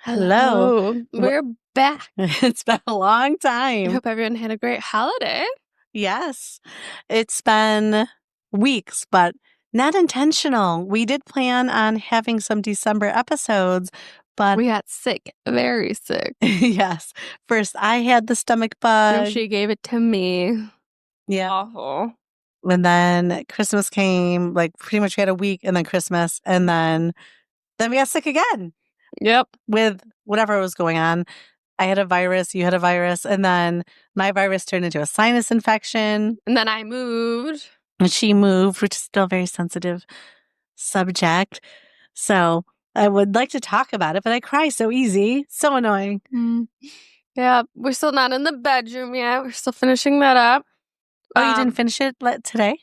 Hello. Hello. Wh- We're back. It's been a long I time. hope everyone had a great holiday. Yes. It's been weeks, but not intentional. We did plan on having some December episodes, but We got sick, very sick. yes. First, I had the stomach bug. And she gave it to me. Yeah. Awful. And then Christmas came, like pretty much we had a week and then Christmas. And then we got sick again Yep. with whatever was going on. I had a virus, you had a virus, and then my virus turned into a sinus infection. And then I moved. And she moved, which is still a very sensitive subject. So I would like to talk about it, but I cry so easy. So annoying. Yeah, we're still not in the bedroom yet. We're still finishing that up. Oh, you didn't finish it today?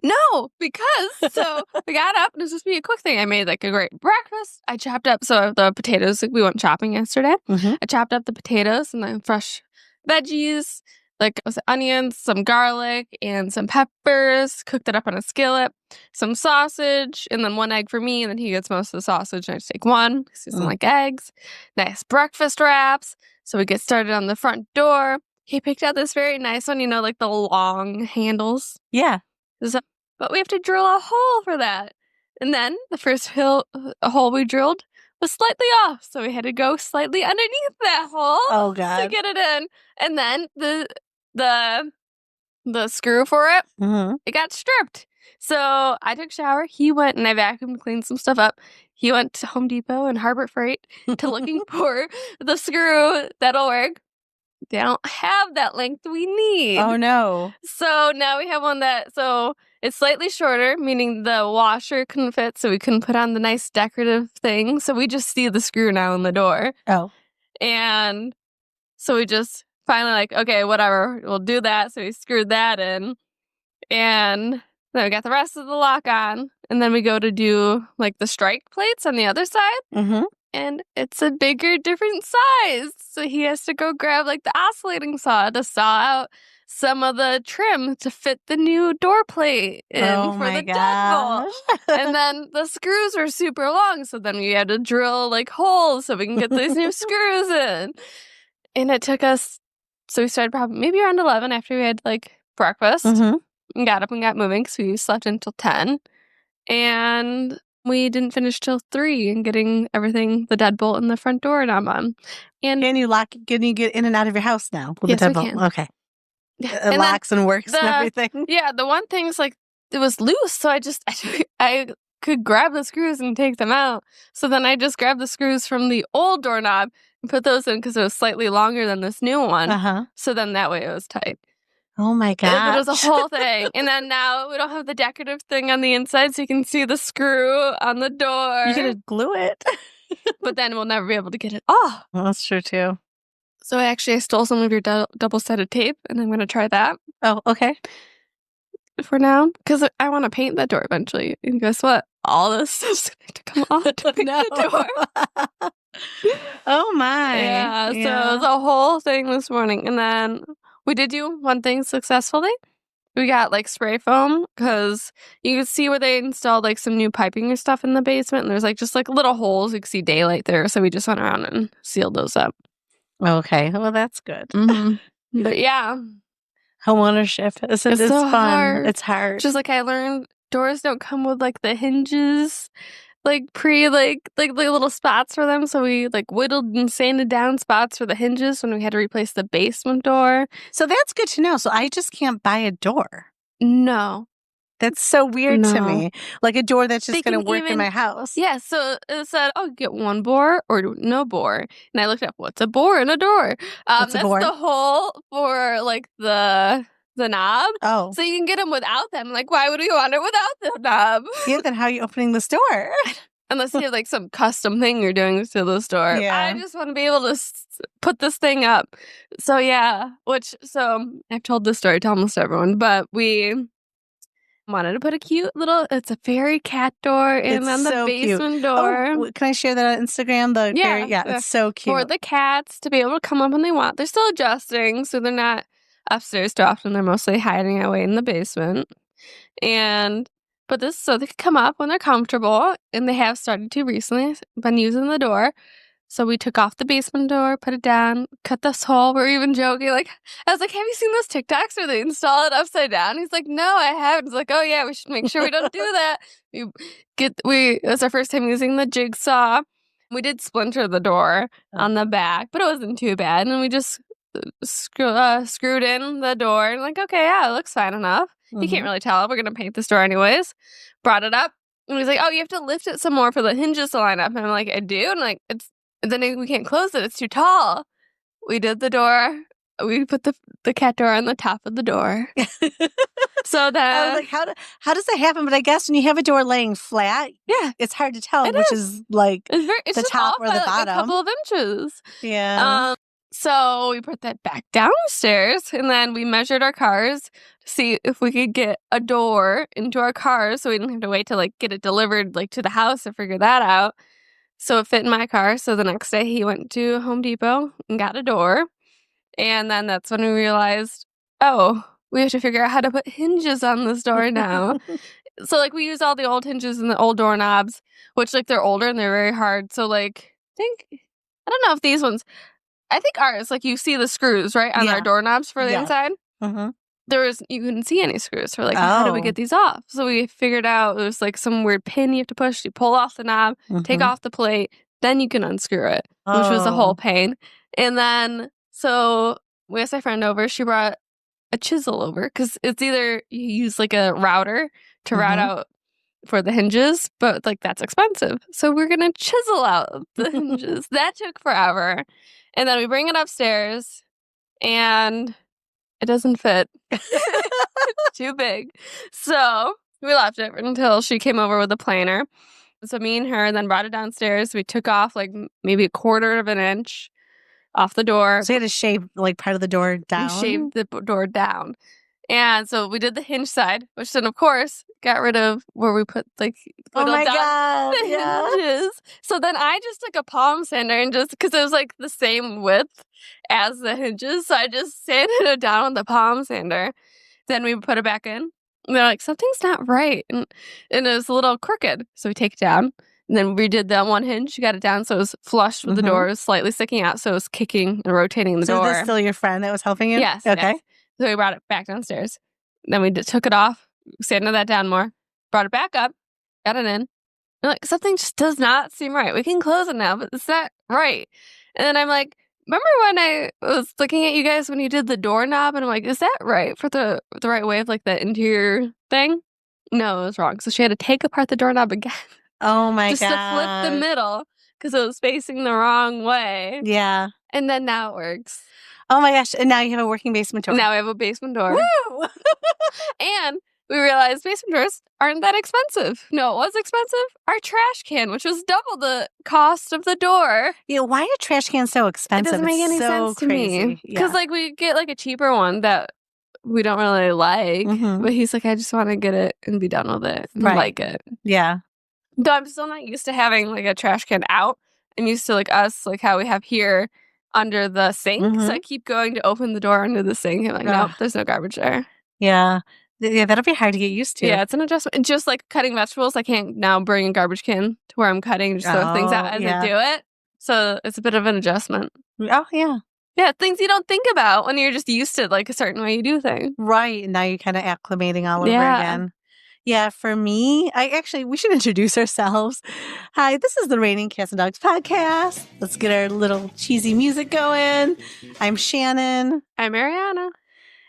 No, because so we got up and it was just be a quick thing. I made like a great breakfast. I chopped up the potatoes. We went shopping yesterday. I chopped up the potatoes and then fresh veggies, like onions, some garlic, and some peppers. Cooked it up on a skillet. Some sausage, and then one egg for me. And then he gets most of the sausage, and I just take one because he doesn't like eggs. Nice breakfast wraps. So we get started on the front door. He picked out this very nice one, like the long handles. Yeah. But we have to drill a hole for that. And then the first hole we drilled was slightly off. So we had to go slightly underneath that hole Oh, God. to get it in. And then the screw for it, it got stripped. So I took a shower. He went and I vacuumed, cleaned some stuff up. He went to Home Depot and Harbor Freight to looking for the screw that'll work. They don't have that length we need. Oh, no. So now we have one so it's slightly shorter, meaning the washer couldn't fit, so we couldn't put on the nice decorative thing. So we just see the screw now in the door. Oh. And so we just finally like, okay, whatever, we'll do that. So we screwed that in. And then we got the rest of the lock on. And then we go to do like the strike plates on the other side. And it's a bigger, different size. So he has to go grab like the oscillating saw to saw out some of the trim to fit the new door plate in for the deadbolt. And then the screws were super long. So then we had to drill like holes so we can get these new screws in. And it took us, so we started probably maybe around 11 after we had like breakfast and got up and got moving because we slept until 10. And we didn't finish till 3 and getting everything, the deadbolt and the front door knob on. And can you get in and out of your house now with yes, the deadbolt? we can. Okay. And it locks and works and everything. Yeah, the one thing's like it was loose, so I could grab the screws and take them out. So then I just grabbed the screws from the old doorknob and put those in because it was slightly longer than this new one. So then that way it was tight. Oh my God. It was a whole thing. And then now we don't have the decorative thing on the inside, so you can see the screw on the door. You could glue it. But then we'll never be able to get it off. Well, that's true too. So I stole some of your double-sided tape, and I'm going to try that. Oh, okay. For now, because I want to paint that door eventually. And guess what? All this stuff's going to come off to paint the door. Oh my. Yeah, so it was a whole thing this morning. And then we did do one thing successfully. We got like spray foam because you could see where they installed like some new piping or stuff in the basement. And there's like just like little holes. You could see daylight there. So we just went around and sealed those up. Okay. Well, that's good. But yeah. Home ownership. It's so fun. Hard. It's hard. Just like I learned doors don't come with like the hinges. Like like little spots for them. So we like whittled and sanded down spots for the hinges when we had to replace the basement door. So that's good to know. So I just can't buy a door. No. That's so weird to me. Like a door that's just going to work in my house. Yeah. So it said, oh, get one bore or no bore. And I looked up, what's a bore and a door? What's a bore? That's the hole for like the knob. Oh. So you can get them without them. Like, why would we want it without the knob? Yeah, then how are you opening this door? Unless you have like some custom thing you're doing to this door. Yeah. I just want to be able to put this thing up. So yeah, so I've told this story to almost everyone, but we wanted to put a cute little, it's a fairy cat door and then the basement door. Oh, can I share that on Instagram? It's so cute. For the cats to be able to come up when they want. They're still adjusting, so they're not upstairs too often. They're mostly hiding away in the basement. But so they can come up when they're comfortable, and they have started to recently. Been using the door, So we took off the basement door, put it down, cut this hole. We're even joking. Like, I was like, have you seen those TikToks where they install it upside down? He's like, no, I haven't. He's like, oh yeah, we should make sure we don't do that. It was our first time using the jigsaw. We did splinter the door on the back, but it wasn't too bad. And then we just screwed in the door and like, okay, yeah, it looks fine enough. You can't really tell. We're going to paint this door anyways. Brought it up. And he's like, oh, you have to lift it some more for the hinges to line up. And I'm like, I do? And like, then we can't close it. It's too tall. We did the door. We put the cat door on the top of the door. So then I was like, how does that happen? But I guess when you have a door laying flat, yeah, it's hard to tell which is like it's the just top off or the by, like, bottom. a couple of inches. Yeah. So we put that back downstairs, and then we measured our cars to see if we could get a door into our cars, so we didn't have to wait to like get it delivered like to the house to figure that out. So it fit in my car. So the next day he went to Home Depot and got a door, and then that's when we realized, oh, we have to figure out how to put hinges on this door now. So like we use all the old hinges and the old doorknobs, which like they're older and they're very hard. So like I don't know if these ones. I think ours, like you see the screws, right, on our doorknobs for the inside. You couldn't see any screws. So we're like, how do we get these off? So we figured out there's like some weird pin you have to push. You pull off the knob, take off the plate, then you can unscrew it, which was a whole pain. And then, so we asked my friend over. She brought a chisel over because it's either you use like a router to route out for the hinges, but like that's expensive. So we're going to chisel out the hinges. That took forever. And then we bring it upstairs, and it doesn't fit. It's too big. So we left it until she came over with a planer. So me and her then brought it downstairs. We took off like maybe a quarter of an inch off the door. So you had to shave like part of the door down? We shaved the door down. And so we did the hinge side, which then, of course, got rid of where we put like God, the hinges. So then I just took a palm sander and just because it was like the same width as the hinges, so I just sanded it down with the palm sander. Then we put it back in. And they're like, something's not right, and it was a little crooked. So we take it down, and then we did that one hinge, got it down so it was flush with the door, it was slightly sticking out, so it was kicking and rotating the door. So is this still your friend that was helping you? Yes. Okay. Yes. So we brought it back downstairs. Then we took it off, sanded that down more, brought it back up, got it in. And like, something just does not seem right. We can close it now, but it's not right. And then I'm like, remember when I was looking at you guys when you did the doorknob? And I'm like, is that right for the right way of like the interior thing? No, it was wrong. So she had to take apart the doorknob again. Oh my God. Just to flip the middle because it was facing the wrong way. Yeah. And then now it works. Oh my gosh. And now you have a working basement door. Now we have a basement door. Woo! And we realized basement doors aren't that expensive. No, it was expensive. Our trash can, which was double the cost of the door. Yeah, why are trash cans so expensive? It doesn't make any sense to me. Because like we get like a cheaper one that we don't really like. But he's like, I just want to get it and be done with it. And like it. Yeah. Though I'm still not used to having like a trash can out. I'm used to like us, like how we have here under the sink. So I keep going to open the door under the sink. I'm like, nope, there's no garbage there. Yeah. Yeah, that'll be hard to get used to. Yeah, it's an adjustment. And just like cutting vegetables, I can't now bring a garbage can to where I'm cutting, just throw things out as I do it. So it's a bit of an adjustment. Oh, yeah. Yeah, things you don't think about when you're just used to like a certain way you do things. Right. And now you're kind of acclimating all over again. Yeah, for me, we should introduce ourselves. Hi, this is the Raining Cats and Dogs podcast. Let's get our little cheesy music going. I'm Shannon. I'm Mariana.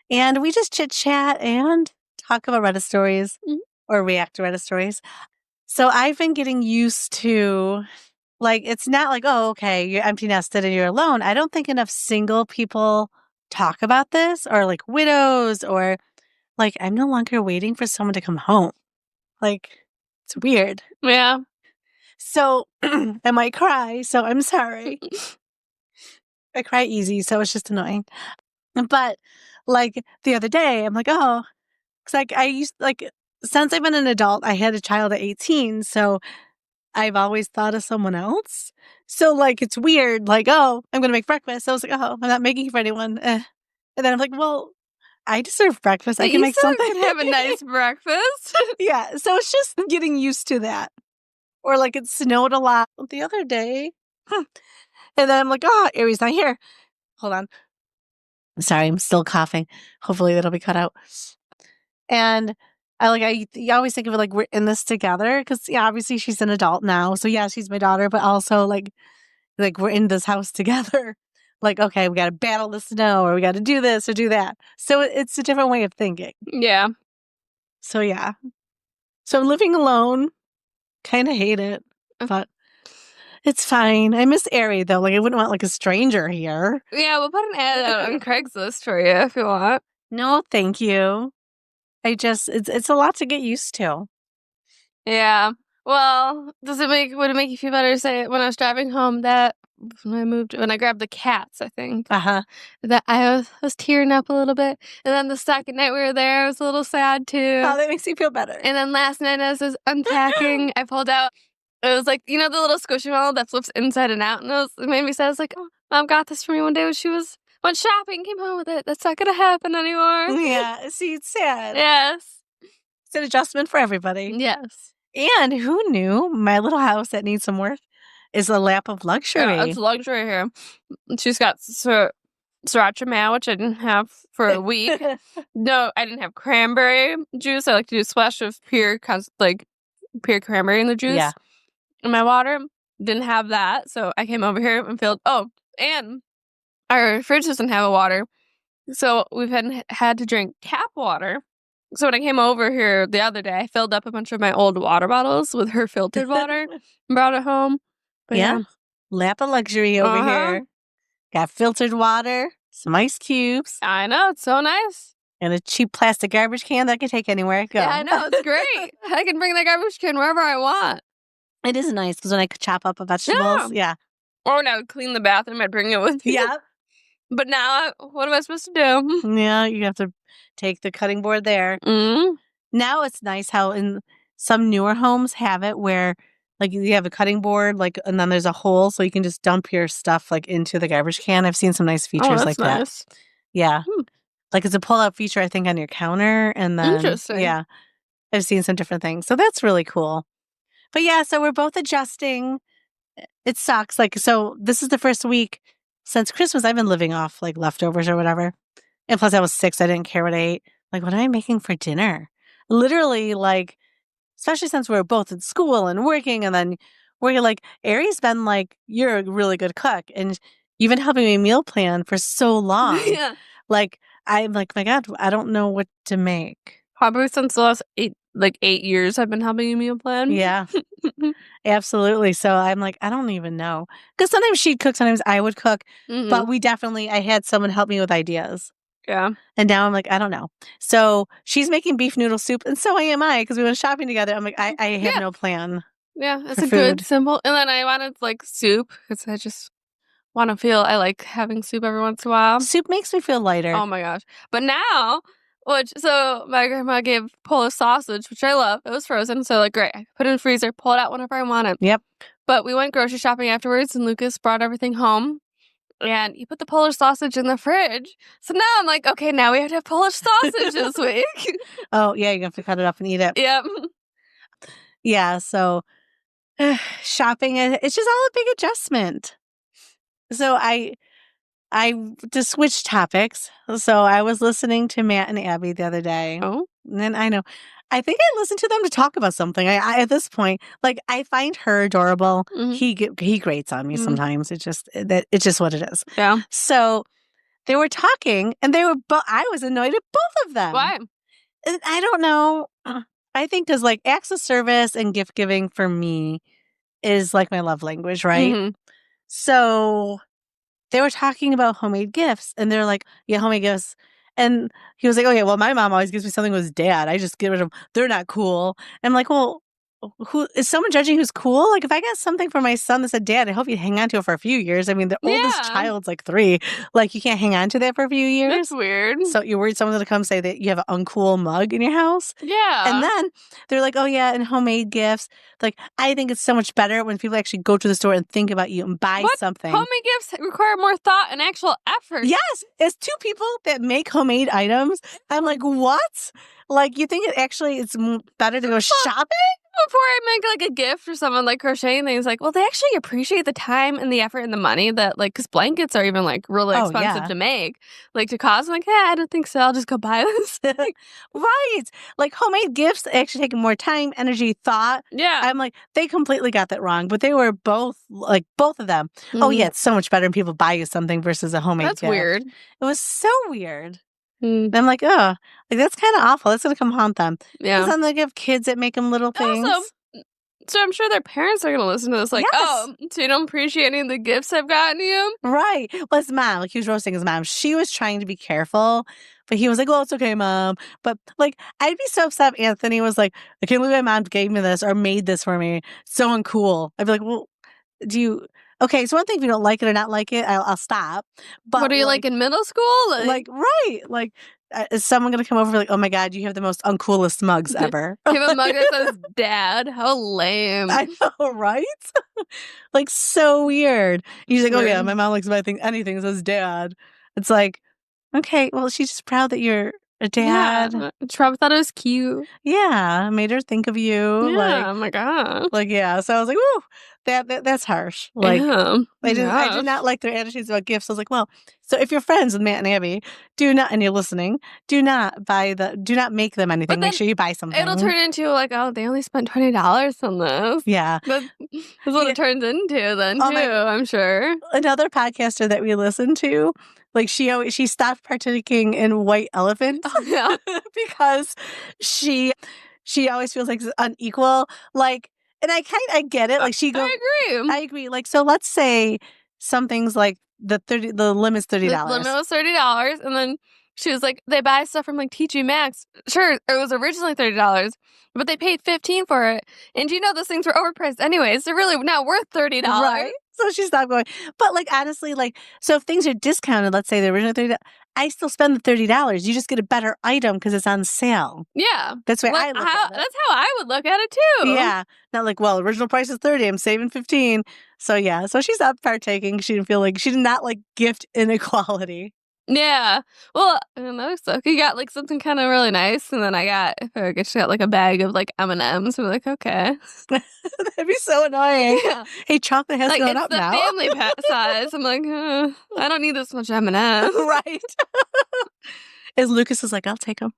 And we just chit chat and talk about Reddit stories or react to Reddit stories. So I've been getting used to, like, it's not like, oh, okay, you're empty nested and you're alone. I don't think enough single people talk about this, or like widows, or like, I'm no longer waiting for someone to come home. Like, it's weird. Yeah. So I might cry, so I'm sorry. I cry easy, so it's just annoying. But like the other day, I'm like, oh, because like I used, like, since I've been an adult, I had a child at 18, so I've always thought of someone else. So like, it's weird, like, oh, I'm going to make breakfast. So I was like, oh, I'm not making for anyone. And then I'm like, well, I deserve breakfast. But I can make something. You can have a nice breakfast. Yeah. So it's just getting used to that. Or like it snowed a lot the other day. And then I'm like, oh, Aries not here. Hold on. Sorry, I'm still coughing. Hopefully that'll be cut out. And you always think of it like we're in this together because yeah, obviously she's an adult now. So yeah, she's my daughter, but also like we're in this house together. Like, okay, we got to battle the snow or we got to do this or do that. So it's a different way of thinking. Yeah. So yeah. So living alone, kind of hate it, but it's fine. I miss Ari though. Like I wouldn't want like a stranger here. Yeah, we'll put an ad out on Craigslist for you if you want. No, thank you. It's a lot to get used to. Yeah. Well, would it make you feel better to say when I was driving home that when I grabbed the cats, I think. Uh-huh. That I was tearing up a little bit. And then the second night we were there, I was a little sad too. Oh, that makes me feel better. And then last night as I was unpacking, I pulled out, it was like, the little squishy ball that flips inside and out. And it made me sad. I was like, oh, Mom got this for me one day when she went shopping, came home with it. That's not going to happen anymore. Yeah, see, it's sad. Yes. It's an adjustment for everybody. Yes. And who knew my little house that needs some work is a lap of luxury. Yeah, it's luxury here. She's got sriracha mayo, which I didn't have for a week. No, I didn't have cranberry juice. I like to do a splash of pure cranberry in the juice. Yeah. In my water. Didn't have that, so I came over here and filled. Oh, and our fridge doesn't have a water, so we've had to drink tap water. So when I came over here the other day, I filled up a bunch of my old water bottles with her filtered water and brought it home. But yeah. Lap of luxury over here. Got filtered water, some ice cubes. I know, it's so nice. And a cheap plastic garbage can that I can take anywhere I go. Yeah, I know, it's great. I can bring that garbage can wherever I want. It is nice because when I chop up vegetables, yeah. Or when I would clean the bathroom, I'd bring it with me. Yeah. But now, what am I supposed to do? Yeah, you have to take the cutting board there. Mm-hmm. Now it's nice how in some newer homes have it where like you have a cutting board, like, and then there's a hole so you can just dump your stuff like into the garbage can. I've seen some nice features like nice. that. Yeah. Like it's a pull-out feature, I think, on your counter. And then, interesting. Yeah, I've seen some different things. So that's really cool. But yeah, so we're both adjusting. It sucks. Like, so this is the first week since Christmas I've been living off like leftovers or whatever. And plus I was 6. I didn't care what I ate. Like, what am I making for dinner? Literally, like, especially since we were both in school and working, and then we're like, Ari's been like, you're a really good cook. And you've been helping me meal plan for so long. Yeah. Like, I'm like, my God, I don't know what to make. Probably since the last 8 years I've been helping you meal plan. Yeah. Absolutely. So I'm like, I don't even know. Because sometimes she'd cook, sometimes I would cook. Mm-hmm. But I had someone help me with ideas. Yeah. And now I'm like, I don't know. So she's making beef noodle soup, and so am I, because we went shopping together. I'm like, I have no plan. Yeah, it's a good, simple. And then I wanted like soup, because I just want to feel, I like having soup every once in a while. Soup makes me feel lighter. Oh my gosh. But now, so my grandma gave Polish sausage, which I love. It was frozen, so like, great. I put it in the freezer, pull it out whenever I want it. Yep. But we went grocery shopping afterwards, and Lucas brought everything home. And he put the Polish sausage in the fridge. So now I'm like, okay, now we have to have Polish sausage this week. Oh, yeah, you have to cut it up and eat it. Yep. Yeah, so shopping, it's just all a big adjustment. So I to switch topics. So I was listening to Matt and Abby the other day. Oh. And then I think I listened to them to talk about something. I at this point, like, I find her adorable. Mm-hmm. He grates on me sometimes. It's just what it is. Yeah. So they were talking, and I was annoyed at both of them. Why? I don't know. I think because like acts of service and gift giving for me is like my love language, right? Mm-hmm. So they were talking about homemade gifts, and they're like, yeah, homemade gifts. And he was like, okay, well, my mom always gives me something with his dad. I just get rid of them. They're not cool. I'm like, well, who is someone judging who's cool? Like, if I got something for my son that said dad, I hope you hang on to it for a few years. I mean, the oldest child's like 3. Like, you can't hang on to that for a few years. That's weird. So you're worried someone's going to come say that you have an uncool mug in your house? Yeah. And then they're like, oh, yeah, and homemade gifts. Like, I think it's so much better when people actually go to the store and think about you and buy something. Homemade gifts require more thought and actual effort. Yes. As 2 people that make homemade items, I'm like, what? Like, you think it's better to go shopping? before I make like a gift for someone like crocheting things, like, well, they actually appreciate the time and the effort and the money that like, because blankets are even like really Oh, expensive yeah. to make, like to cost. I'm like, yeah, I don't think so. I'll just go buy this. Right. Like homemade gifts actually take more time, energy, thought. Yeah. I'm like, they completely got that wrong, but they were both of them. Oh, yeah, it's so much better when people buy you something versus a homemade That's gift. weird. It was so weird. Mm. And I'm like, oh, like that's kind of awful. That's going to come haunt them. Yeah. Because then they have kids that make them little things. Also, so I'm sure their parents are going to listen to this like, oh, so you don't appreciate any of the gifts I've gotten you? Right. Well, his mom, like he was roasting his mom. She was trying to be careful, but he was like, well, it's okay, Mom. But like, I'd be so upset if Anthony was like, I can't believe my mom gave me this or made this for me. So uncool. I'd be like, well, do you... Okay, so one thing, if you don't like it or not like it, I'll stop. But what are you like in middle school? Right. Like, is someone going to come over like, oh my God, you have the most uncoolest mugs ever? You have a mug that says dad. How lame. I know, right? Like, so weird. He's like, oh yeah, Weird. my mom likes to buy anything that says dad. It's like, okay, well, she's just proud that you're a dad. Yeah, she probably thought it was cute. Yeah, made her think of you. Yeah, oh my God. Like, yeah. So I was like, woo, that's harsh. Like, yeah. I did not like their attitudes about gifts. I was like, well, so if you're friends with Matt and Abby, do not, and you're listening, do not make them anything. Make sure you buy something. It'll turn into like, oh, they only spent $20 on this. Yeah. That's what it turns into then, too, I'm sure. Another podcaster that we listened to, like she stopped partaking in white elephant because she always feels like it's unequal. Like, and I get it. Like I agree. Like, so let's say something's like the limit's $30. The limit was $30, and then she was like, they buy stuff from like TG Maxx. Sure, it was originally $30, but they paid $15 for it. And you know those things were overpriced anyways. They're really not worth $30. Right. So she stopped going. But like honestly, like, so if things are discounted, let's say the original $30, I still spend the $30. You just get a better item because it's on sale. Yeah. That's why I look at it. That's how I would look at it too. Yeah. Not like, well, original price is $30. I'm saving $15. So yeah. So she stopped partaking. She didn't feel like, she did not like gift inequality. Yeah. Well, I don't know. So he got like something kind of really nice, and then she got like a bag of like M&Ms. We're like, okay, that'd be so annoying. Yeah. Hey, chocolate has gone up now. It's the family size. I'm like, I don't need this much M&Ms. Right. As Lucas is like, I'll take them.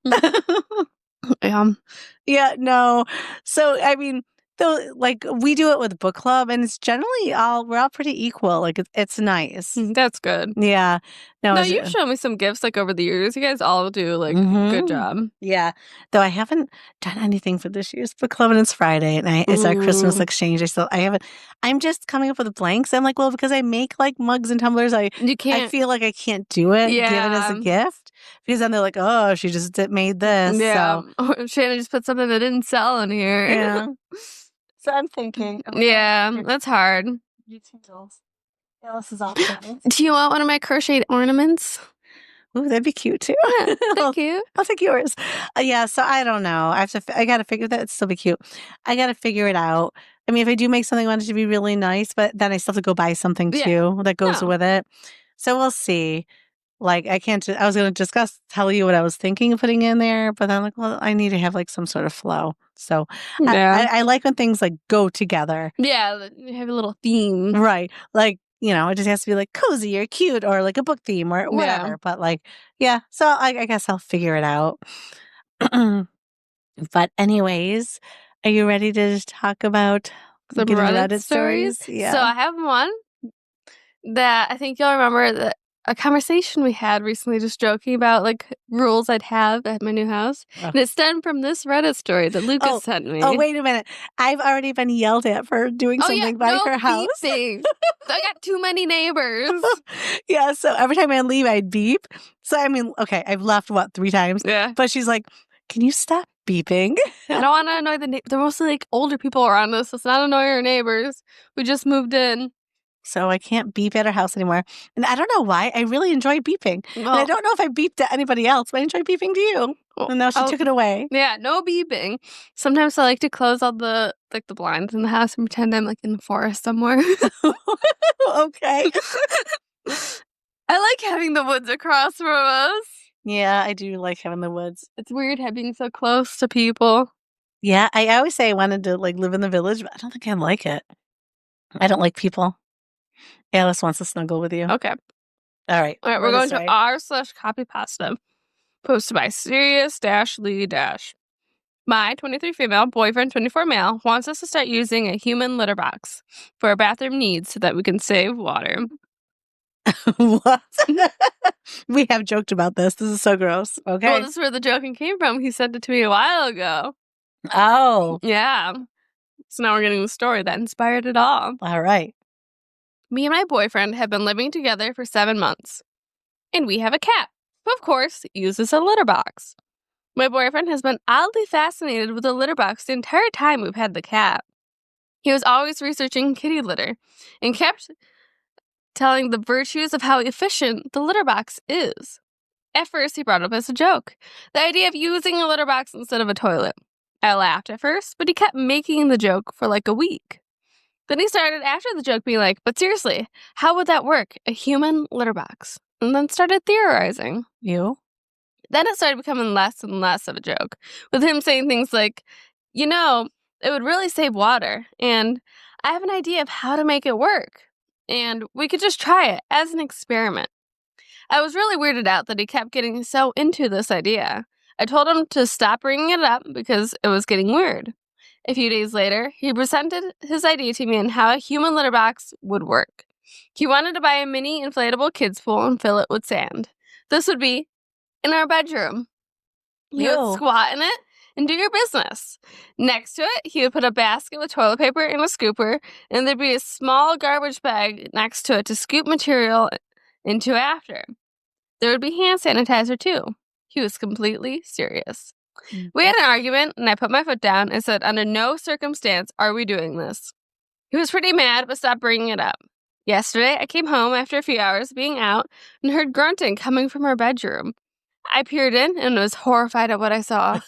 Yeah. No. So I mean, though, like we do it with book club, and it's generally we're all pretty equal. Like it's nice. That's good. Yeah. No, you've shown me some gifts like over the years. You guys all do like good job. Yeah. Though I haven't done anything for this year's book club, and it's Friday, and it's our Christmas exchange. I haven't. I'm just coming up with the blanks. I'm like, well, because I make like mugs and tumblers, I feel like I can't do it. Give it as a gift, because then they're like, oh, she just made this. Yeah. So. Shannon just put something that didn't sell in here. Yeah. So I'm thinking. That's hard. Alice is awesome. Do you want one of my crocheted ornaments? Ooh, that'd be cute too. Thank you. I'll take yours. Yeah, so I don't know. I gotta figure that. It'd still be cute. I gotta figure it out. I mean, if I do make something, I want it to be really nice, but then I still have to go buy something too that goes with it. So we'll see. Like, I was going to tell you what I was thinking of putting in there, but I'm like, well, I need to have like some sort of flow. So I like when things like go together. Yeah, you have a little theme. Right. Like, it just has to be like cozy or cute or like a book theme or whatever. Yeah. But like, yeah. So I guess I'll figure it out. But anyways, are you ready to talk about some Reddit stories? Yeah. So I have one that I think you'll remember, that a conversation we had recently, just joking about like rules I'd have at my new house. And it stemmed from this Reddit story that Lucas sent me. Oh, wait a minute. I've already been yelled at for doing something by her house. Beeping. I got too many neighbors. Yeah, so every time I leave, I'd beep. So, I mean, okay, I've left, 3 times? Yeah. But she's like, can you stop beeping? I don't want to annoy the neighbors. They're mostly like older people around us. Let's not annoy our neighbors. We just moved in. So I can't beep at her house anymore. And I don't know why. I really enjoy beeping. And I don't know if I beeped at anybody else, but I enjoy beeping to you. And now she took it away. Yeah, no beeping. Sometimes I like to close all the blinds in the house and pretend I'm like in the forest somewhere. Okay. I like having the woods across from us. Yeah, I do like having the woods. It's weird being so close to people. Yeah, I always say I wanted to like live in the village, but I don't think I like it. I don't like people. Alice wants to snuggle with you. Okay. All right. All right, we're going to r/copy pasta. Posted by Sirius-Lee-. My 23 female, boyfriend 24 male, wants us to start using a human litter box for our bathroom needs so that we can save water. What? We have joked about this. This is so gross. Okay. Well, this is where the joking came from. He sent it to me a while ago. Oh. Yeah. So now we're getting the story that inspired it all. All right. Me and my boyfriend have been living together for 7 months. And we have a cat, who of course uses a litter box. My boyfriend has been oddly fascinated with the litter box the entire time we've had the cat. He was always researching kitty litter and kept telling the virtues of how efficient the litter box is. At first, he brought up as a joke the idea of using a litter box instead of a toilet. I laughed at first, but he kept making the joke for like a week. Then he started after the joke being like, but seriously, how would that work? A human litter box. And then started theorizing. You? Then it started becoming less and less of a joke, with him saying things like, you know, it would really save water, and I have an idea of how to make it work, and we could just try it as an experiment. I was really weirded out that he kept getting so into this idea. I told him to stop bringing it up because it was getting weird. A few days later, he presented his idea to me on how a human litter box would work. He wanted to buy a mini inflatable kids pool and fill it with sand. This would be in our bedroom. You would squat in it and do your business. Next to it, he would put a basket with toilet paper and a scooper, and there'd be a small garbage bag next to it to scoop material into after. There would be hand sanitizer too. He was completely serious. We had an argument, and I put my foot down and said, under no circumstance are we doing this. He was pretty mad, but stopped bringing it up. Yesterday, I came home after a few hours being out and heard grunting coming from our bedroom. I peered in and was horrified at what I saw.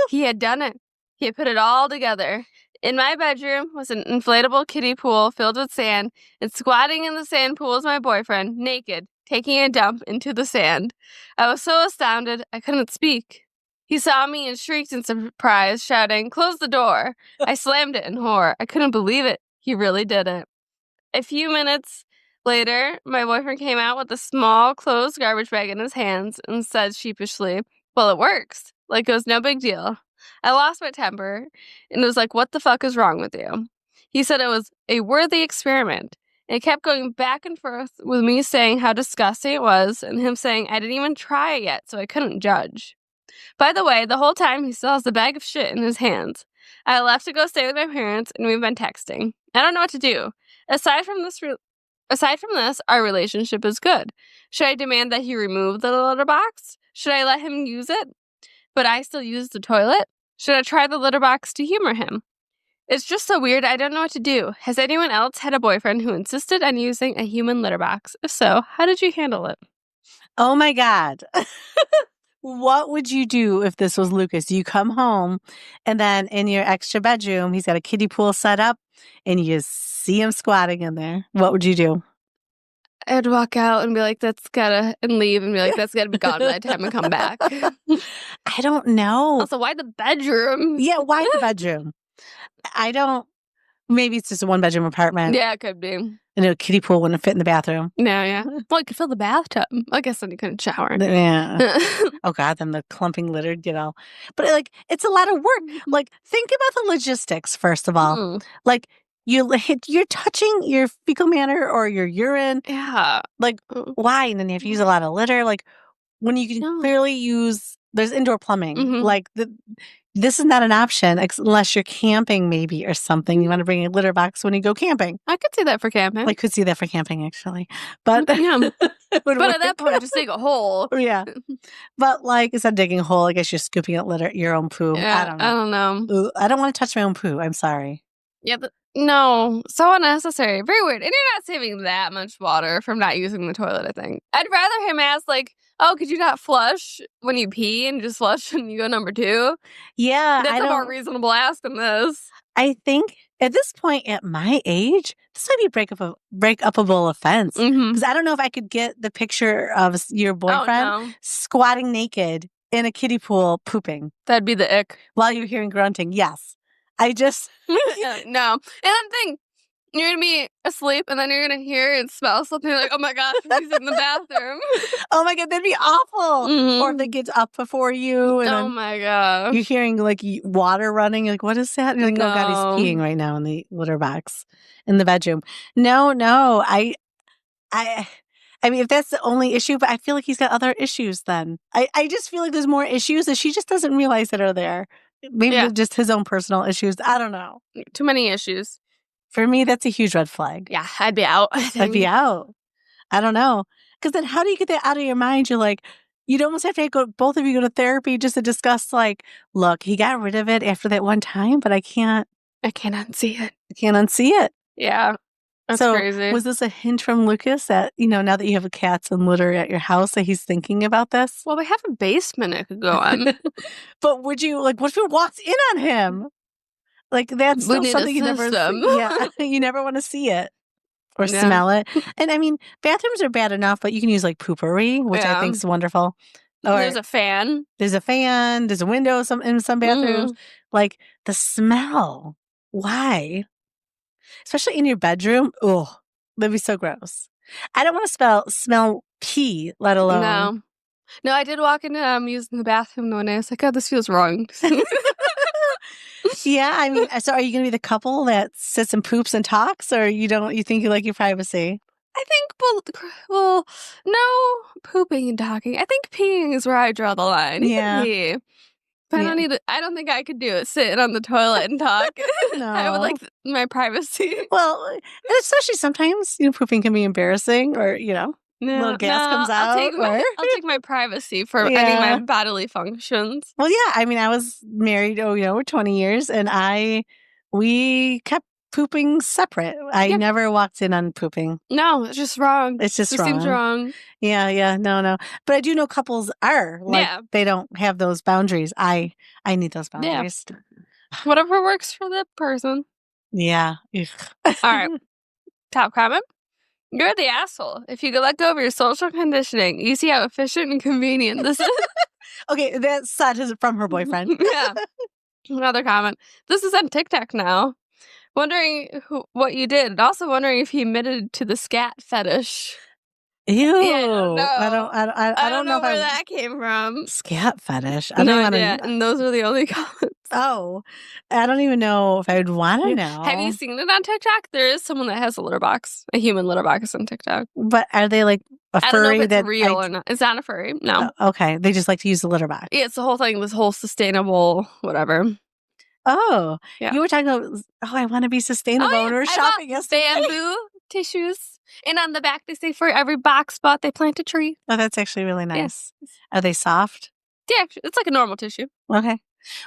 He had done it. He had put it all together. In my bedroom was an inflatable kiddie pool filled with sand, and squatting in the sand pool was my boyfriend, naked, taking a dump into the sand. I was so astounded I couldn't speak. He saw me and shrieked in surprise, shouting, "Close the door!" I slammed it in horror. I couldn't believe it. He really did it. A few minutes later, my boyfriend came out with a small closed garbage bag in his hands and said sheepishly, well, it works. Like it was no big deal. I lost my temper and was like, what the fuck is wrong with you? He said it was a worthy experiment. And it kept going back and forth with me saying how disgusting it was and him saying I didn't even try it yet, so I couldn't judge. By the way, the whole time he still has the bag of shit in his hands. I left to go stay with my parents and we've been texting. I don't know what to do. Aside from this, our relationship is good. Should I demand that he remove the litter box? Should I let him use it, but I still use the toilet? Should I try the litter box to humor him? It's just so weird, I don't know what to do. Has anyone else had a boyfriend who insisted on using a human litter box? If so, how did you handle it? Oh my God. What would you do if this was Lucas? You come home and then in your extra bedroom, he's got a kiddie pool set up and you just see him squatting in there. What would you do? I'd walk out and be like, and leave and be like, that's gotta be gone by the time I come back. I don't know. Also, why the bedroom? Yeah, why the bedroom? Maybe it's just a 1-bedroom apartment. Yeah, it could be. And a kiddie pool wouldn't fit in the bathroom. No, yeah. Well, you could fill the bathtub. I guess then you couldn't shower. Yeah. Oh God, then the clumping litter, But like, it's a lot of work. Like, think about the logistics, first of all. Like, you're touching your fecal matter or your urine. Yeah. Like, why? And then you have to use a lot of litter. Like, when you can clearly use, there's indoor plumbing. Like, this is not an option unless you're camping maybe or something. You want to bring a litter box when you go camping. I could see that for camping. I could see that for camping, actually. But, yeah. But at that point, just dig a hole. Yeah. But like, instead of digging a hole, I guess you're scooping out your own poo. Yeah, I don't know. Ooh, I don't want to touch my own poo. I'm sorry. Yeah, no. So unnecessary. Very weird. And you're not saving that much water from not using the toilet, I think. I'd rather him ask, like, oh, could you not flush when you pee and just flush when you go number 2? Yeah. That's a more reasonable ask than this. I think at this point at my age, this might be a break-upable offense. Because I don't know if I could get the picture of your boyfriend squatting naked in a kiddie pool pooping That'd be the ick. while you're hearing grunting. Yes. I just... No. And then think, you're going to be asleep and then you're going to hear and smell something like, oh my gosh, he's in the bathroom. Oh my God, that'd be awful. Mhm. Or if they get up before you and Oh my gosh. you're hearing like water running. You're like, what is that? You're like, oh God, he's No. peeing right now in the litter box in the bedroom. No. I mean, if that's the only issue, but I feel like he's got other issues then. I just feel like there's more issues that she just doesn't realize that are there. Maybe Yeah. they're just his own personal issues. I don't know. Too many issues. For me, that's a huge red flag. Yeah, I'd be out. I'd be out. I don't know. Because then how do you get that out of your mind? You're like, you'd almost have to both of you go to therapy just to discuss, like, look, he got rid of it after that one time, but I can't unsee it. I can't unsee it. Yeah. That's so crazy. Was this a hint from Lucas that, now that you have cats and litter at your house, that he's thinking about this? Well, we have a basement it could go on. But would you, like, what if it walks in on him? Like, that's We still need something a you never system. see. Yeah, you never want to see it or Yeah. smell it. And I mean, bathrooms are bad enough, but you can use like poopery, which I Yeah. think is wonderful. Or There's a fan. there's a fan, there's a window in some bathrooms. Mhm. Like the smell. Why? Especially in your bedroom. Oh, that'd be so gross. I don't want to smell pee, let alone. No, I did walk in using the bathroom one day. I was like, oh, this feels wrong. Yeah, I mean, so are you going to be the couple that sits and poops and talks, or you think you like your privacy? I think, well, no pooping and talking. I think peeing is where I draw the line. You can pee. But I don't think I could do it sitting on the toilet and talk. No. I would like my privacy. Well, especially sometimes, pooping can be embarrassing, or, little gas comes out. I'll take my privacy for any of my bodily functions. Well, yeah. I mean, I was married, 20 years, and we kept pooping separate. I never walked in on pooping. No, it's just wrong. It just seems wrong. Yeah, no. But I do know couples are like they don't have those boundaries. I need those boundaries. Yeah. Whatever works for the person. Yeah. All right. Top comment. You're the asshole. If you could let go of your social conditioning, you see how efficient and convenient this is. Okay, that set is from her boyfriend. Yeah. Another comment. This is on TikTok now. Wondering what you did, and also wondering if he admitted to the scat fetish. Ew! Yeah, I don't know where that came from. Scat fetish. I don't know. And those are the only comments. Oh, I don't even know if I would want to know. Have you seen it on TikTok? There is someone that has a litter box, a human litter box on TikTok. But are they like a furry? I don't know if it's real or not. It's not a furry. No. Okay, they just like to use the litter box. Yeah, it's the whole thing. This whole sustainable whatever. Oh, yeah. You were talking about. Oh, I want to be sustainable. Oh, yeah. We were shopping yesterday. Bamboo tissues, and on the back they say for every box spot they plant a tree. Oh, that's actually really nice. Yes. Are they soft? Yeah, it's like a normal tissue. Okay.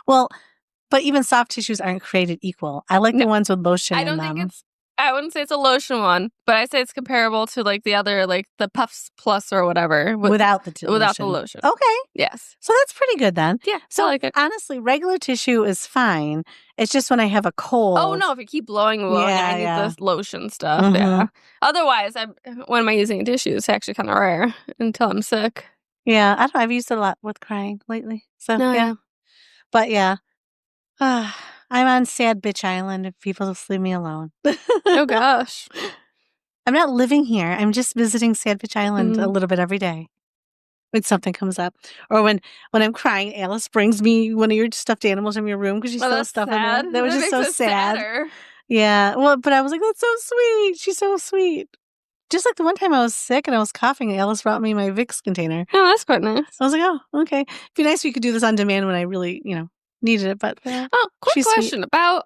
Well, but even soft tissues aren't created equal. I like the ones with lotion in them. I don't think I wouldn't say it's a lotion one, but I say it's comparable to like the other, like the Puffs Plus or whatever. Without the lotion. Okay. Yes. So that's pretty good then. Yeah. So I like it. Honestly, regular tissue is fine. It's just when I have a cold. Oh no! If you keep blowing, I need this lotion stuff. Mm-hmm. Yeah. Otherwise, when am I using a tissue? It's actually kind of rare until I'm sick. Yeah, I've used it a lot with crying lately. So yeah. But yeah. I'm on Sad Bitch Island if people just leave me alone. Oh gosh. I'm not living here. I'm just visiting Sad Bitch Island a little bit every day when something comes up. Or when I'm crying, Alice brings me one of your stuffed animals from your room because she's so stuff in there. That was just so sad. Sadder. Yeah. Well, but I was like, that's so sweet. She's so sweet. Just like the one time I was sick and I was coughing, Alice brought me my Vicks container. Oh, that's quite nice. I was like, oh, okay. It'd be nice if you could do this on demand when I really, needed it, but quick question about,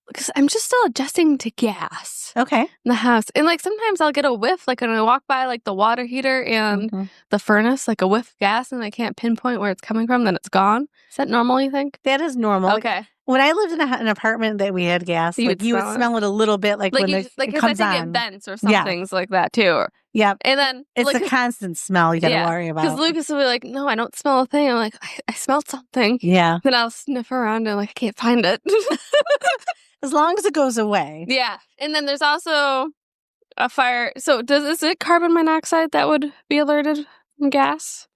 because I'm just still adjusting to gas. Okay. In the house. And like sometimes I'll get a whiff, like when I walk by like the water heater and the furnace, like a whiff of gas, and I can't pinpoint where it's coming from, then it's gone. Is that normal, you think? That is normal. Okay. Like, when I lived in an apartment that we had gas, you would smell it a little bit when it comes on. I think it vents or something like that too. Yeah. And then it's a constant smell you got to worry about. Because Lucas will be like, no, I don't smell a thing. I'm like, I smelled something. Yeah. Then I'll sniff around and I can't find it. As long as it goes away. Yeah. And then there's also a fire. So is it carbon monoxide that would be alerted from gas?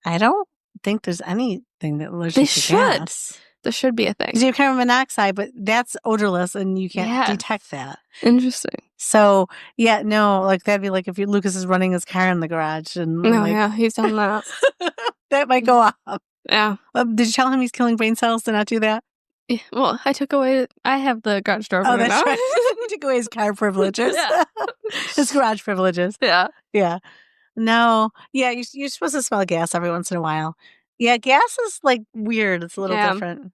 I don't think there's anything that allergic They to should. gas. There should be a thing. Because you have carbon monoxide, but that's odorless and you can't detect that. Interesting. So, yeah, no, like that'd be like if Lucas is running his car in the garage and He's done that. that might go off. Yeah. Did you tell him he's killing brain cells to not do that? Yeah, well, I have the garage door. Oh, that's right. You took away his car privileges. Yeah. His garage privileges. Yeah. Yeah. No. Yeah, you're supposed to smell gas every once in a while. Yeah, gas is like weird. It's a little different.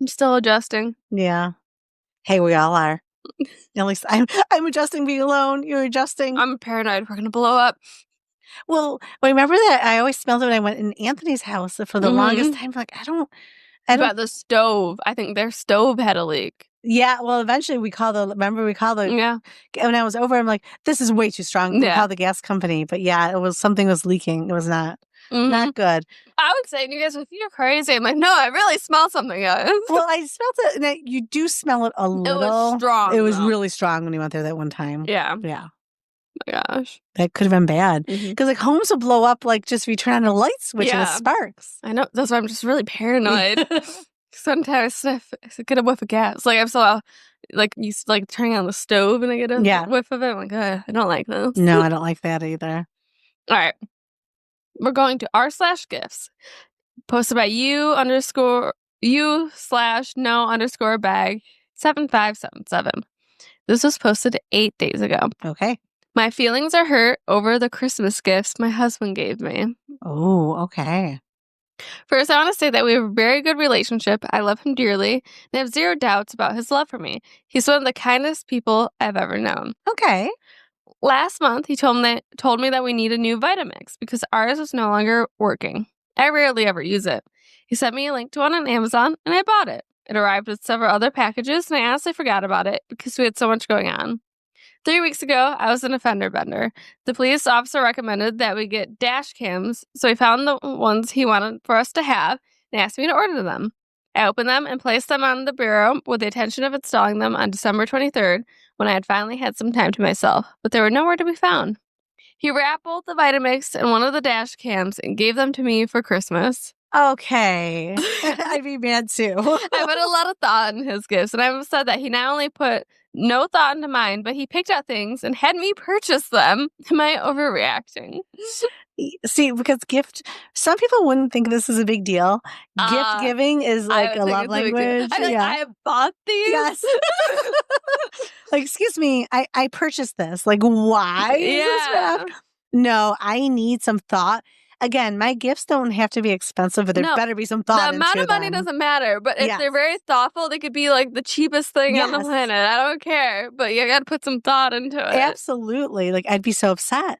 I'm still adjusting. Yeah. Hey, we all are. At least I'm adjusting being alone. You're adjusting. I'm paranoid we're gonna blow up. Well, remember that I always smelled it when I went in Anthony's house for the longest time. Like I don't. About the stove. I think their stove had a leak. Yeah, well, eventually we called Yeah. When I was over, I'm like, this is way too strong. We called the gas company. But yeah, something was leaking. It was not good. I would say, you guys, if you're crazy, I'm like, no, I really smell something, guys. Well, I smelled it, and you do smell it a little. It was strong. It was really strong when you went there that one time. Yeah. Yeah. Oh my gosh. That could have been bad. Because like homes will blow up like just if you turn on a light switch and it sparks. I know. That's why I'm just really paranoid. Sometimes I get a whiff of gas. Like I'm so like used to like turning on the stove and I get a whiff of it. I'm like, I don't like this. No, I don't like that either. All right. We're going to r/gifts. Posted by u/no_bag 7577. This was posted 8 days ago. Okay. My feelings are hurt over the Christmas gifts my husband gave me. Oh, okay. First, I want to say that we have a very good relationship. I love him dearly, and I have zero doubts about his love for me. He's one of the kindest people I've ever known. Okay. Last month, he told me that we need a new Vitamix because ours was no longer working. I rarely ever use it. He sent me a link to one on Amazon, and I bought it. It arrived with several other packages, and I honestly forgot about it because we had so much going on. 3 weeks ago, I was in a fender bender. The police officer recommended that we get dash cams, so he found the ones he wanted for us to have and asked me to order them. I opened them and placed them on the bureau with the intention of installing them on December 23rd when I had finally had some time to myself, but they were nowhere to be found. He wrapped both the Vitamix and one of the dash cams and gave them to me for Christmas. Okay. I'd be mad too. I put a lot of thought in his gifts, and I'm upset that he not only put no thought into mine, but he picked out things and had me purchase them. Am I overreacting? See, because some people wouldn't think this is a big deal. Gift giving is like a love language. I have bought these. Yes. Like, excuse me, I purchased this. Like, why is this wrapped? No, I need some thought. Again, my gifts don't have to be expensive, but there better be some thought into them. The amount of money doesn't matter, but if they're very thoughtful, they could be like the cheapest thing on the planet. I don't care, but you got to put some thought into it. Absolutely. Like, I'd be so upset.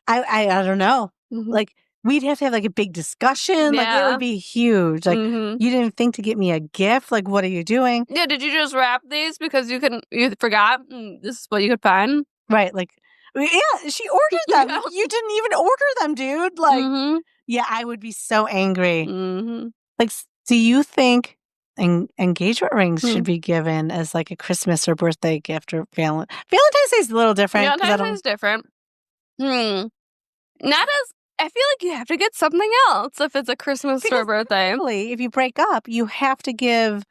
I don't know. Like, we'd have to have like a big discussion. Like, it would be huge. Like, you didn't think to get me a gift? Like, what are you doing? Yeah, did you just wrap these because you forgot this is what you could find? Right, like, yeah, she ordered them. Yeah. You didn't even order them, dude. Like, yeah, I would be so angry. Like, do you think engagement rings should be given as like a Christmas or birthday gift or Valentine's Day is a little different. Valentine's Day is different. Not as, I feel like you have to get something else if it's a Christmas or birthday. If you break up, you have to give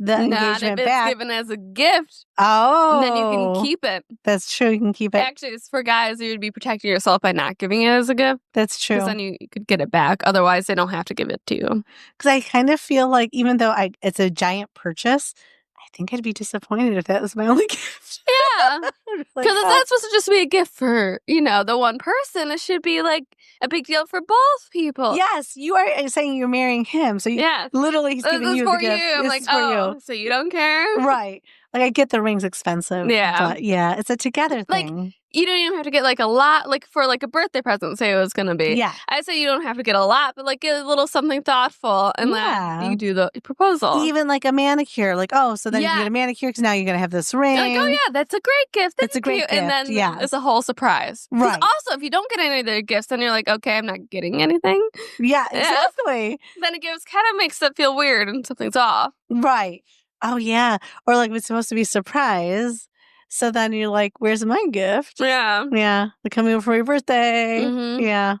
the engagement if it's back. given as a gift. Oh. Then you can keep it. That's true. You can keep it. Actually, it's for guys. You'd be protecting yourself by not giving it as a gift. That's true. Because then you could get it back. Otherwise, they don't have to give it to you. Because I kind of feel like even though it's a giant purchase, I think I'd be disappointed if that was my only gift. Yeah. Because it's not supposed to just be a gift for, the one person. It should be like a big deal for both people. Yes. You are saying you're marrying him. So literally he's giving you the gift. I'm like, oh, so you don't care? Right. Like, I get the ring's expensive. Yeah. But yeah, it's a together thing. Like, you don't even have to get like a lot, like for like a birthday present, say it was going to be. Yeah. I'd say you don't have to get a lot, but like get a little something thoughtful and then you do the proposal. Even like a manicure. Like, oh, so then you get a manicure because now you're going to have this ring. You're like, oh yeah, that's a great gift. It's a great gift. And then it's a whole surprise. Right. Also, if you don't get any of their gifts, then you're like, okay, I'm not getting anything. Yeah, exactly. Then it kind of makes it feel weird and something's off. Right. Oh, yeah. Or like it's supposed to be a surprise. So then you're like, where's my gift? Yeah. Yeah. They're coming over for your birthday. Yeah.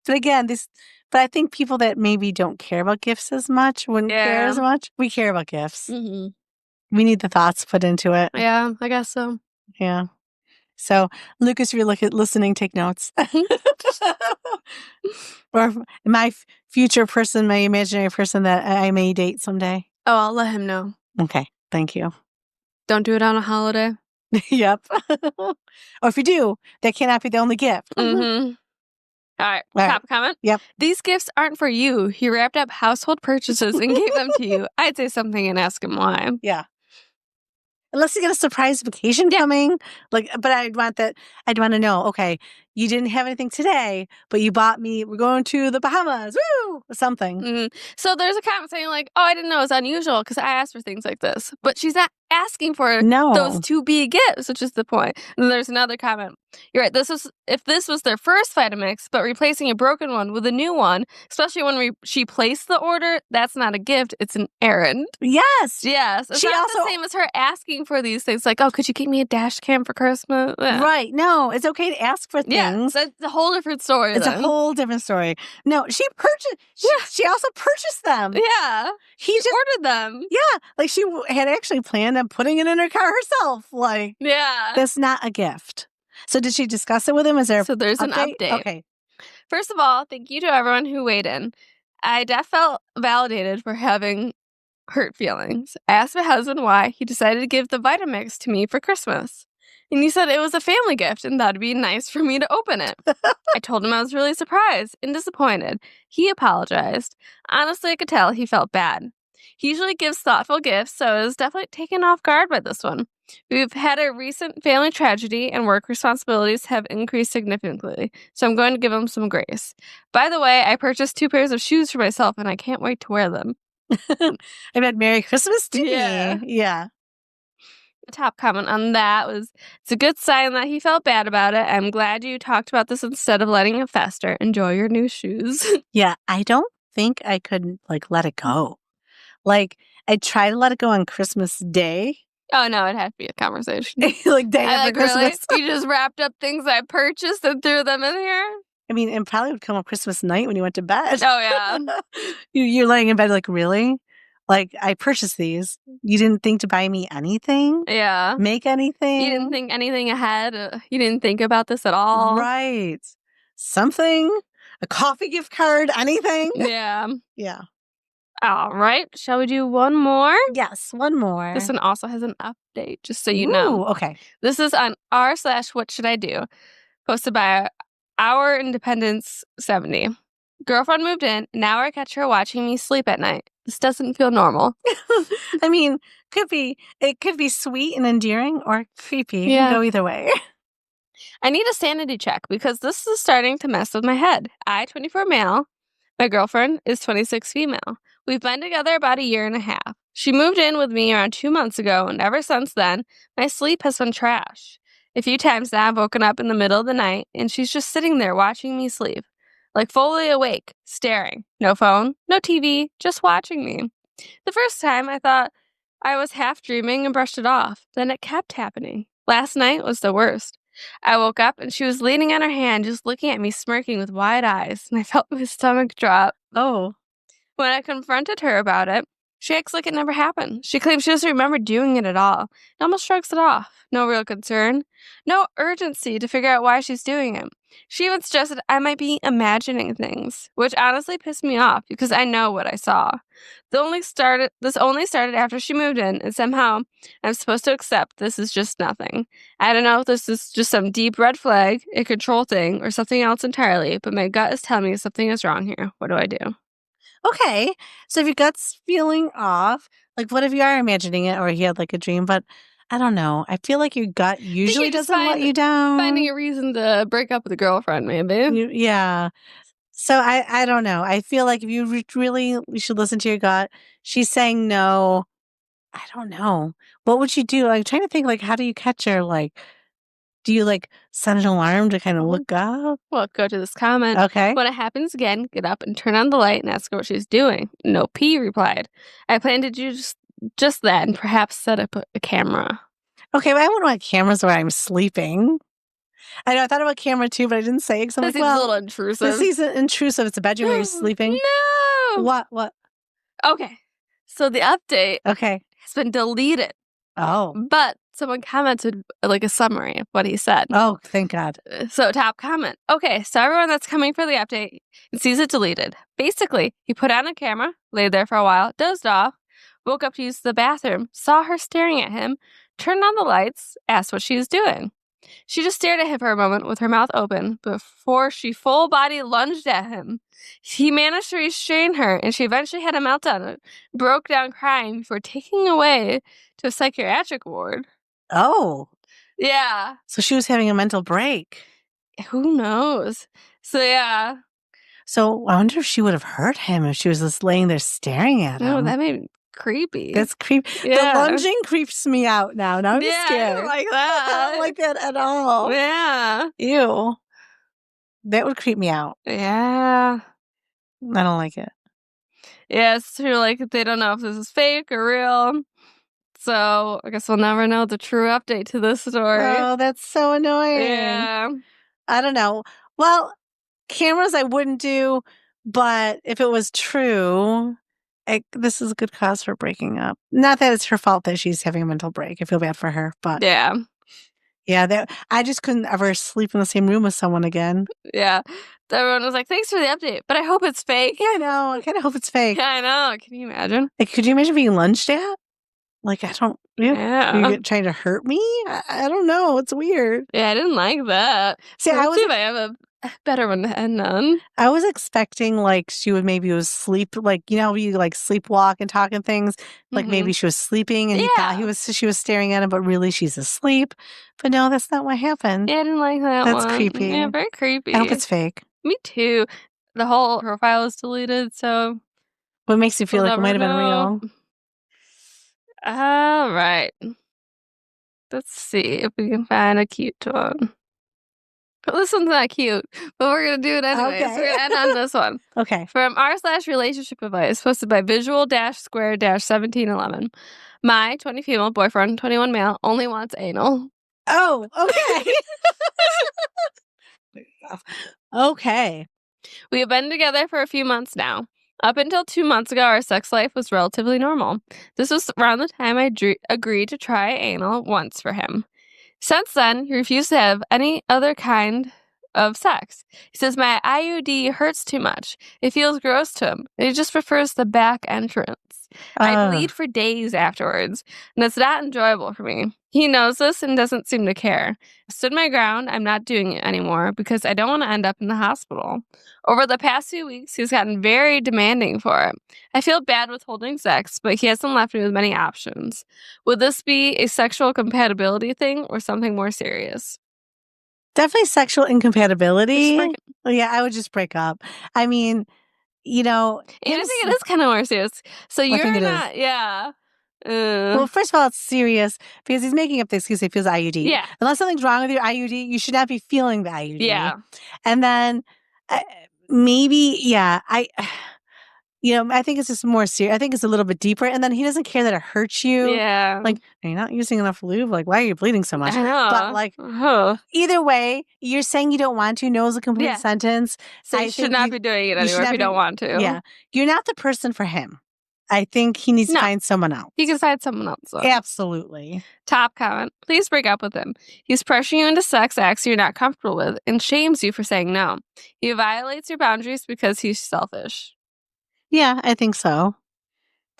But again, But I think people that maybe don't care about gifts as much wouldn't care as much. We care about gifts. Mm-hmm. We need the thoughts put into it. Yeah, I guess so. Yeah. So, Lucas, if you're listening, take notes. Or my future person, my imaginary person that I may date someday. Oh, I'll let him know. Okay. Thank you. Don't do it on a holiday. Yep. Or if you do, that cannot be the only gift. Mm-hmm. All right, top comment. Yep. These gifts aren't for you. He wrapped up household purchases and gave them to you. I'd say something and ask him why. Yeah. Unless you get a surprise vacation coming. But I'd want to know, okay, you didn't have anything today, but you bought me, we're going to the Bahamas, woo, or something. Mm-hmm. So there's a comment saying like, oh, I didn't know it was unusual because I asked for things like this. But she's not asking for those to be gifts, which is the point. And then there's another comment. You're right. If this was their first Vitamix, but replacing a broken one with a new one, especially when she placed the order, that's not a gift. It's an errand. Yes. Yes. It's not the same as her asking for these things. Like, oh, could you get me a dash cam for Christmas? Yeah. Right. No, it's okay to ask for things. Yeah, that's a whole different story. It's a whole different story. No, she purchased. She also purchased them. Yeah. He just ordered them. Yeah. Like she had actually planned on putting it in her car herself. Like, yeah. That's not a gift. So did she discuss it with him? So there's an update. Okay. First of all, thank you to everyone who weighed in. I felt validated for having hurt feelings. I asked my husband why he decided to give the Vitamix to me for Christmas. And he said it was a family gift and that'd be nice for me to open it. I told him I was really surprised and disappointed. He apologized. Honestly, I could tell he felt bad. He usually gives thoughtful gifts, so I was definitely taken off guard by this one. We've had a recent family tragedy and work responsibilities have increased significantly, so I'm going to give him some grace. By the way, I purchased 2 pairs of shoes for myself and I can't wait to wear them. I meant Merry Christmas to me. Yeah. The top comment on that was, it's a good sign that he felt bad about it. I'm glad you talked about this instead of letting it fester. Enjoy your new shoes. Yeah, I don't think I could let it go. I tried to let it go on Christmas Day. Oh, no, it had to be a conversation. Day after Christmas. Really? You just wrapped up things I purchased and threw them in here? I mean, it probably would come on Christmas night when you went to bed. Oh, yeah. You're laying in bed really? I purchased these. You didn't think to buy me anything? Yeah. Make anything? You didn't think anything ahead? You didn't think about this at all? Right. Something? A coffee gift card? Anything? Yeah. Yeah. All right. Shall we do one more? Yes, one more. This one also has an update, just so you know. Okay. This is on r/what should I do, posted by Our Independence 70. Girlfriend moved in, and now I catch her watching me sleep at night. This doesn't feel normal. I mean, it could be sweet and endearing or creepy. Yeah. It can go either way. I need a sanity check because this is starting to mess with my head. I, 24 male. My girlfriend is 26 female. We've been together about 1.5 years. She moved in with me around 2 months ago, and ever since then, my sleep has been trash. A few times now I've woken up in the middle of the night, and she's just sitting there watching me sleep. Fully awake, staring. No phone, no TV, just watching me. The first time I thought I was half dreaming and brushed it off. Then it kept happening. Last night was the worst. I woke up and she was leaning on her hand, just looking at me, smirking with wide eyes, and I felt my stomach drop. Oh. When I confronted her about it, she acts like it never happened. She claims she doesn't remember doing it at all. And almost shrugs it off. No real concern. No urgency to figure out why she's doing it. She even suggested I might be imagining things, which honestly pissed me off because I know what I saw. This only started after she moved in, and somehow I'm supposed to accept this is just nothing. I don't know if this is just some deep red flag, a control thing, or something else entirely, but my gut is telling me something is wrong here. What do I do? Okay. So if your gut's feeling off, what if you are imagining it or you had a dream, but I don't know. I feel like your gut usually doesn't let you down. Finding a reason to break up with a girlfriend, maybe. Yeah. So I don't know. I feel like if you you should listen to your gut. She's saying no. I don't know. What would you do? I'm trying to think, how do you catch her? Do you set an alarm to kind of look up? Well, go to this comment. Okay. When it happens again, get up and turn on the light and ask her what she's doing. No P replied. I plan to do just that and perhaps set up a camera. Okay, but I wouldn't want cameras where I'm sleeping. I know, I thought about camera too, but I didn't say it because I'm That like, seems a well, little intrusive. this seems intrusive. It's a bedroom where you're sleeping. No! What? Okay. So the update Okay. has been deleted. Oh. But someone commented like a summary of what he said. Oh, thank God. So top comment. Okay, so everyone that's coming for the update and sees it deleted. Basically, he put on a camera, laid there for a while, dozed off, woke up to use the bathroom, saw her staring at him, turned on the lights, asked what she was doing. She just stared at him for a moment with her mouth open before she full body lunged at him. He managed to restrain her, and she eventually had a meltdown and broke down crying before taking away to a psychiatric ward. Oh. Yeah. So she was having a mental break. Who knows? So yeah. So I wonder if she would have hurt him if she was just laying there staring at him. No, that made me creepy. That's creepy. Yeah. The lunging creeps me out now. Now I'm Yeah, I scared. don't like that. I don't like that at all. Yeah. Ew. That would creep me out. Yeah. I don't like it. Yeah, it's true. Like, they don't know if this is fake or real. So I guess we'll never know the true update to this story. Oh, that's so annoying. Yeah. I don't know. Well, cameras I wouldn't do, but if it was true, this is a good cause for breaking up. Not that it's her fault that she's having a mental break. I feel bad for her, but Yeah. I just couldn't ever sleep in the same room with someone again. Yeah. Everyone was like, thanks for the update, but I hope it's fake. Yeah, I know. I kind of hope it's fake. Yeah, I know. Can you imagine? Like, could you imagine being lunged at? Like, I don't. Yeah. You trying to hurt me? I don't know. It's weird. Yeah, I didn't like that. See, Let's see if I have a better one to end on. I was expecting like she would maybe was sleep, like you know how you like sleepwalk and talk and things. Like maybe she was sleeping and he thought she was staring at him, but really she's asleep. But no, that's not what happened. Yeah, I didn't like that That's one. creepy. Yeah, very creepy. I hope it's fake. Me too. The whole profile is deleted, so What makes you feel like it might have been real? All right. Let's see if we can find a cute one. This one's not cute, but we're going to do it anyway. Okay. So we're going to end on this one. Okay. From r/relationship advice, posted by visual-square-1711. My 20 female boyfriend, 21 male, only wants anal. Oh, okay. Okay. We have been together for a few months now. Up until 2 months ago, our sex life was relatively normal. This was around the time I agreed to try anal once for him. Since then, he refused to have any other kind of sex. He says my IUD hurts too much. It feels gross to him, and he just prefers the back entrance. I bleed for days afterwards, and it's not enjoyable for me. He knows this and doesn't seem to care. I stood my ground. I'm not doing it anymore because I don't want to end up in the hospital. Over the past few weeks, he's gotten very demanding for it. I feel bad withholding sex, but he hasn't left me with many options. Would this be a sexual compatibility thing or something more serious? Definitely sexual incompatibility. Yeah, I would just break up. I mean, you know, and I think it is kind of more serious. So you're not, yeah. Well, first of all, it's serious because he's making up the excuse he feels IUD. Yeah. Unless something's wrong with your IUD, you should not be feeling the IUD. Yeah. And then maybe, yeah, I think it's just more serious. I think it's a little bit deeper. And then he doesn't care that it hurts you. Yeah. Like, you're not using enough lube. Like, why are you bleeding so much? I know. But like, either way, you're saying you don't want to. No is a complete sentence. So you should not be doing it anymore if you don't want to. Yeah. You're not the person for him. I think he needs to find someone else. He can find someone else. Though. Absolutely. Top comment. Please break up with him. He's pressuring you into sex acts you're not comfortable with and shames you for saying no. He violates your boundaries because he's selfish. Yeah, I think so.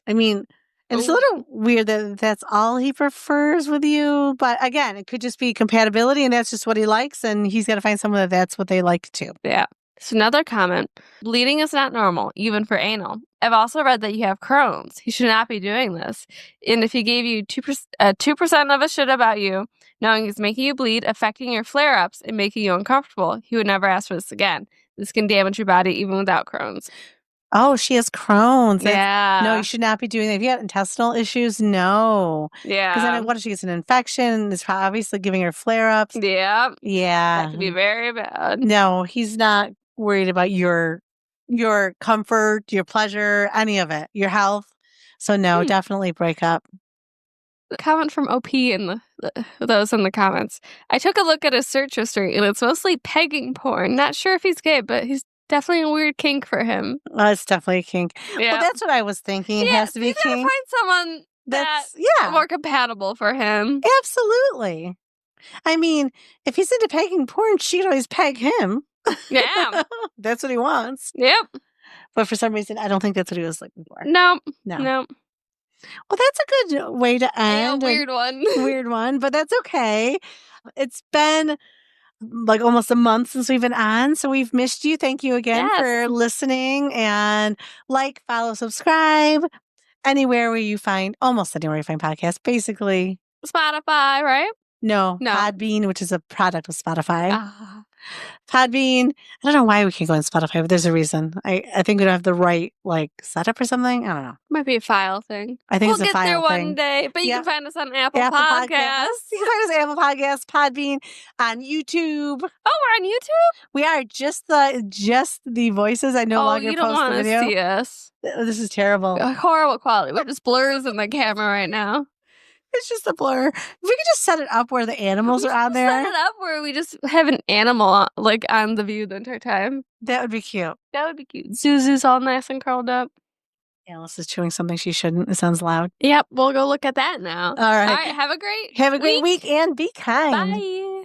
I mean, it's a little weird that that's all he prefers with you. But again, it could just be compatibility and that's just what he likes. And he's got to find someone that's what they like too. Yeah. So another comment. Bleeding is not normal, even for anal. I've also read that you have Crohn's. He should not be doing this. And if he gave you 2% of a shit about you, knowing he's making you bleed, affecting your flare-ups, and making you uncomfortable, he would never ask for this again. This can damage your body even without Crohn's. Oh, she has Crohn's. Yeah. No, you should not be doing that. If you have intestinal issues, no. Yeah. Because then what if she gets an infection? It's obviously giving her flare-ups. Yeah. Yeah. That could be very bad. No, he's not worried about your comfort, your pleasure, any of it, your health. So no, definitely break up. comment from OP in those in the comments. I took a look at his search history, and it's mostly pegging porn. Not sure if he's gay, but he's definitely a weird kink for him. It's definitely a kink. Yeah. Well, that's what I was thinking. It has to be he's gotta kink. find someone that's more compatible for him. Absolutely. I mean, if he's into pegging porn, she'd always peg him. Yeah. That's what he wants. Yep. But for some reason, I don't think that's what he was looking for. No. Well, that's a good way to end. Weird one. Weird one, but that's okay. It's been like almost a month since we've been on, so we've missed you. Thank you again for listening, and like, follow, subscribe anywhere where you find, almost anywhere you find podcasts, basically. Spotify, right? No, Podbean, which is a product of Spotify. Podbean, I don't know why we can't go on Spotify, but there's a reason. I think we don't have the right setup or something. I don't know. Might be a file thing. I think it's a file thing. We'll get there one day, but you can find us on Apple Podcasts. You can find us on Apple Podcasts, Podbean, on YouTube. Oh, we're on YouTube? We are just the voices. I no longer you don't post the video. See us. This is terrible. Horrible quality. We're just blurs in the camera right now. It's just a blur. If we could just set it up where the animals are on there. Set it up where we just have an animal on the view the entire time. That would be cute. That would be cute. Zuzu's all nice and curled up. Alice is chewing something she shouldn't. It sounds loud. Yep, we'll go look at that now. All right. Have a great week and be kind. Bye.